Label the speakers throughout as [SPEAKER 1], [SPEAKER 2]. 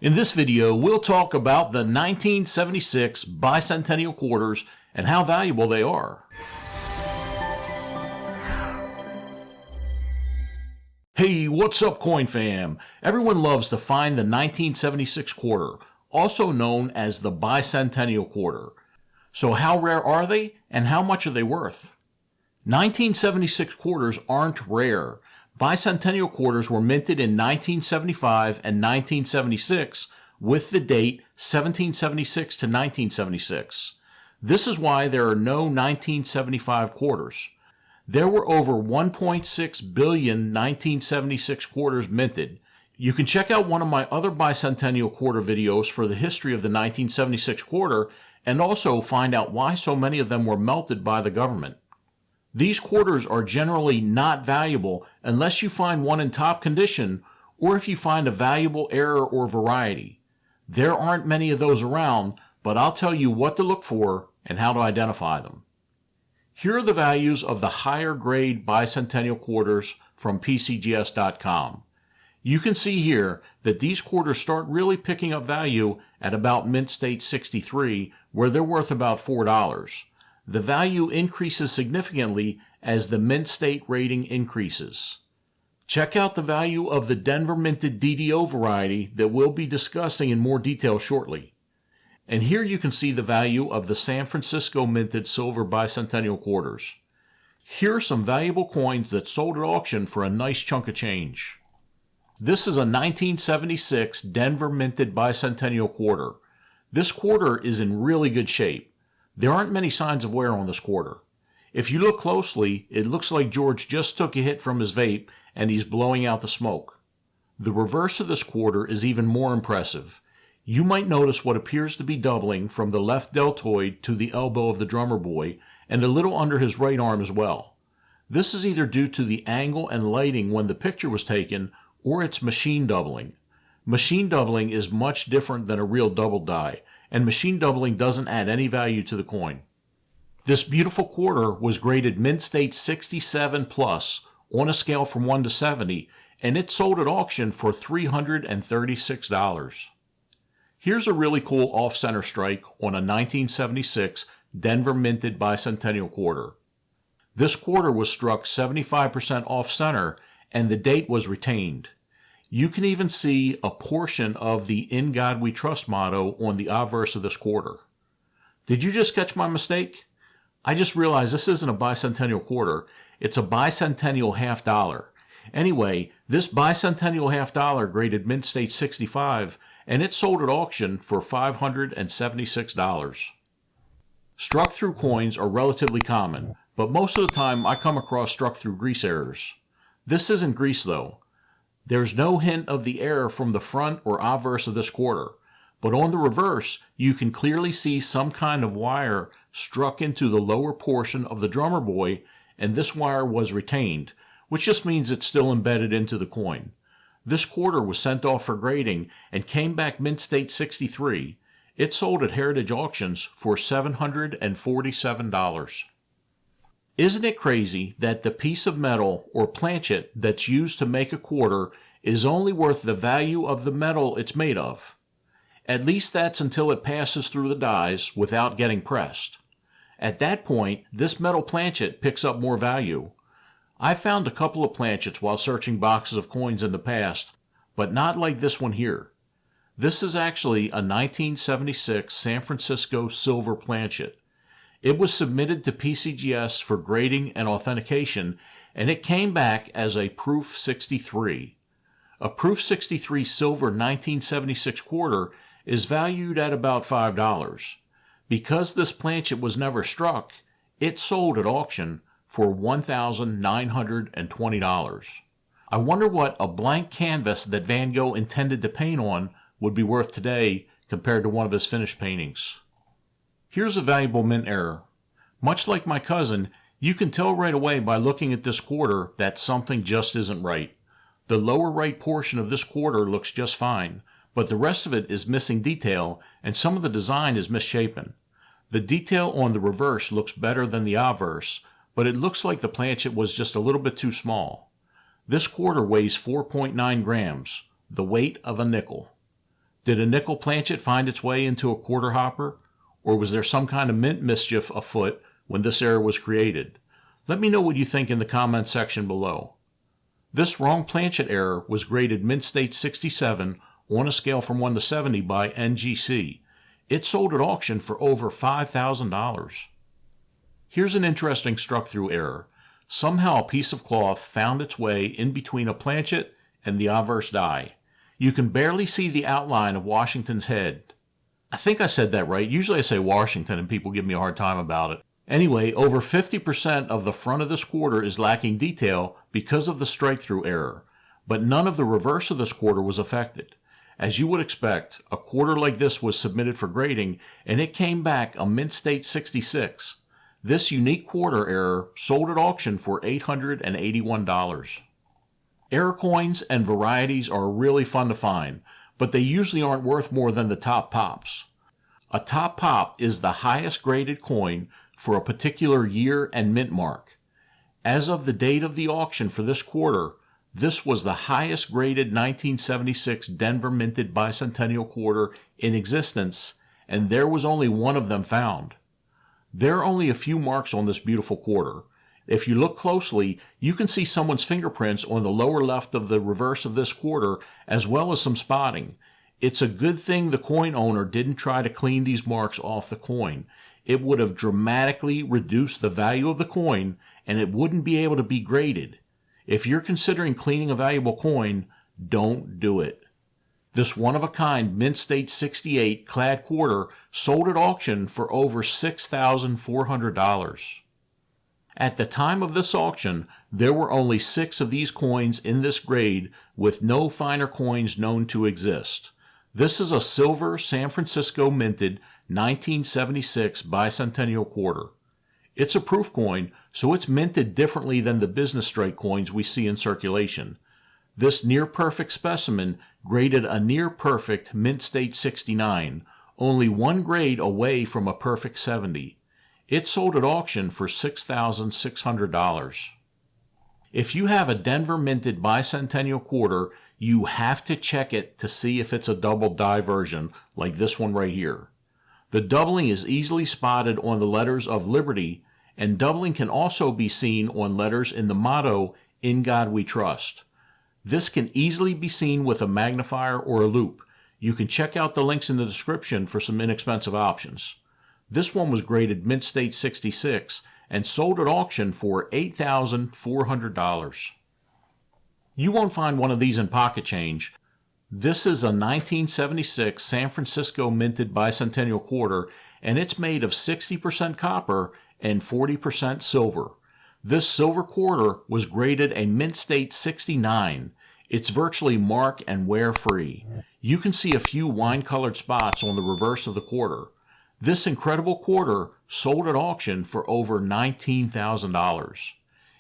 [SPEAKER 1] In this video, we'll talk about the 1976 Bicentennial Quarters and how valuable they are. Hey, what's up, Coin Fam? Everyone loves to find the 1976 quarter, also known as the Bicentennial Quarter. So how rare are they, and how much are they worth? 1976 quarters aren't rare. Bicentennial quarters were minted in 1975 and 1976 with the date 1776 to 1976. This is why there are no 1975 quarters. There were over 1.6 billion 1976 quarters minted. You can check out one of my other Bicentennial Quarter videos for the history of the 1976 quarter and also find out why so many of them were melted by the government. These quarters are generally not valuable unless you find one in top condition or if you find a valuable error or variety. There aren't many of those around, but I'll tell you what to look for and how to identify them. Here are the values of the higher grade Bicentennial quarters from PCGS.com. You can see here that these quarters start really picking up value at about mint state 63, where they're worth about $4. The value increases significantly as the mint state rating increases. Check out the value of the Denver minted DDO variety that we'll be discussing in more detail shortly. And here you can see the value of the San Francisco minted silver Bicentennial quarters. Here are some valuable coins that sold at auction for a nice chunk of change. This is a 1976 Denver minted Bicentennial quarter. This quarter is in really good shape. There aren't many signs of wear on this quarter. If you look closely, it looks like George just took a hit from his vape and he's blowing out the smoke. The reverse of this quarter is even more impressive. You might notice what appears to be doubling from the left deltoid to the elbow of the drummer boy and a little under his right arm as well. This is either due to the angle and lighting when the picture was taken or it's machine doubling. Machine doubling is much different than a real double die, and machine doubling doesn't add any value to the coin. This beautiful quarter was graded mint state 67 plus on a scale from 1 to 70, and it sold at auction for $336. Here's a really cool off-center strike on a 1976 Denver minted Bicentennial quarter. This quarter was struck 75% off-center, and the date was retained. You can even see a portion of the "In God We Trust" motto on the obverse of this quarter. Did you just catch my mistake? I just realized this isn't a Bicentennial quarter, it's a Bicentennial half dollar. Anyway, this Bicentennial half dollar graded mint state 65, and it sold at auction for $576. Struck through coins are relatively common, but most of the time I come across struck through grease errors. This isn't grease though. There's no hint of the error from the front or obverse of this quarter, but on the reverse, you can clearly see some kind of wire struck into the lower portion of the drummer boy, and this wire was retained, which just means it's still embedded into the coin. This quarter was sent off for grading and came back mint state 63. It sold at Heritage Auctions for $747. Isn't it crazy that the piece of metal or planchet that's used to make a quarter is only worth the value of the metal it's made of? At least that's until it passes through the dies without getting pressed. At that point, this metal planchet picks up more value. I found a couple of planchets while searching boxes of coins in the past, but not like this one here. This is actually a 1976 San Francisco silver planchet. It was submitted to PCGS for grading and authentication, and it came back as a Proof 63. A Proof 63 silver 1976 quarter is valued at about $5. Because this planchet was never struck, it sold at auction for $1,920. I wonder what a blank canvas that Van Gogh intended to paint on would be worth today compared to one of his finished paintings. Here's a valuable mint error. Much like my cousin, you can tell right away by looking at this quarter that something just isn't right. The lower right portion of this quarter looks just fine, but the rest of it is missing detail and some of the design is misshapen. The detail on the reverse looks better than the obverse, but it looks like the planchet was just a little bit too small. This quarter weighs 4.9 grams, the weight of a nickel. Did a nickel planchet find its way into a quarter hopper? Or was there some kind of mint mischief afoot when this error was created? Let me know what you think in the comments section below. This wrong planchet error was graded mint state 67 on a scale from 1 to 70 by NGC. It sold at auction for over $5,000. Here's an interesting struck-through error. Somehow a piece of cloth found its way in between a planchet and the obverse die. You can barely see the outline of Washington's head. I think I said that right. Usually I say Washington and people give me a hard time about it. Anyway, over 50% of the front of this quarter is lacking detail because of the strike-through error, but none of the reverse of this quarter was affected. As you would expect, a quarter like this was submitted for grading and it came back a mint state 66. This unique quarter error sold at auction for $881. Error coins and varieties are really fun to find, but they usually aren't worth more than the top pops. A top pop is the highest graded coin for a particular year and mint mark. As of the date of the auction for this quarter, this was the highest graded 1976 Denver minted Bicentennial Quarter in existence, and there was only one of them found. There are only a few marks on this beautiful quarter. If you look closely, you can see someone's fingerprints on the lower left of the reverse of this quarter, as well as some spotting. It's a good thing the coin owner didn't try to clean these marks off the coin. It would have dramatically reduced the value of the coin, and it wouldn't be able to be graded. If you're considering cleaning a valuable coin, don't do it. This one-of-a-kind mint state 68 clad quarter sold at auction for over $6,400. At the time of this auction, there were only 6 of these coins in this grade, with no finer coins known to exist. This is a silver San Francisco minted 1976 Bicentennial Quarter. It's a proof coin, so it's minted differently than the business strike coins we see in circulation. This near-perfect specimen graded a near-perfect mint state 69, only one grade away from a perfect 70. It sold at auction for $6,600. If you have a Denver minted Bicentennial Quarter, you have to check it to see if it's a double die version like this one right here. The doubling is easily spotted on the letters of Liberty, and doubling can also be seen on letters in the motto, "In God We Trust." This can easily be seen with a magnifier or a loupe. You can check out the links in the description for some inexpensive options. This one was graded mint state 66 and sold at auction for $8,400. You won't find one of these in pocket change. This is a 1976 San Francisco minted Bicentennial Quarter, and it's made of 60% copper and 40% silver. This silver quarter was graded a mint state 69. It's virtually mark and wear free. You can see a few wine-colored spots on the reverse of the quarter. This incredible quarter sold at auction for over $19,000.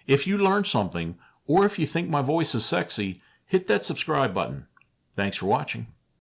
[SPEAKER 1] If you learned something, or if you think my voice is sexy, hit that subscribe button. Thanks for watching.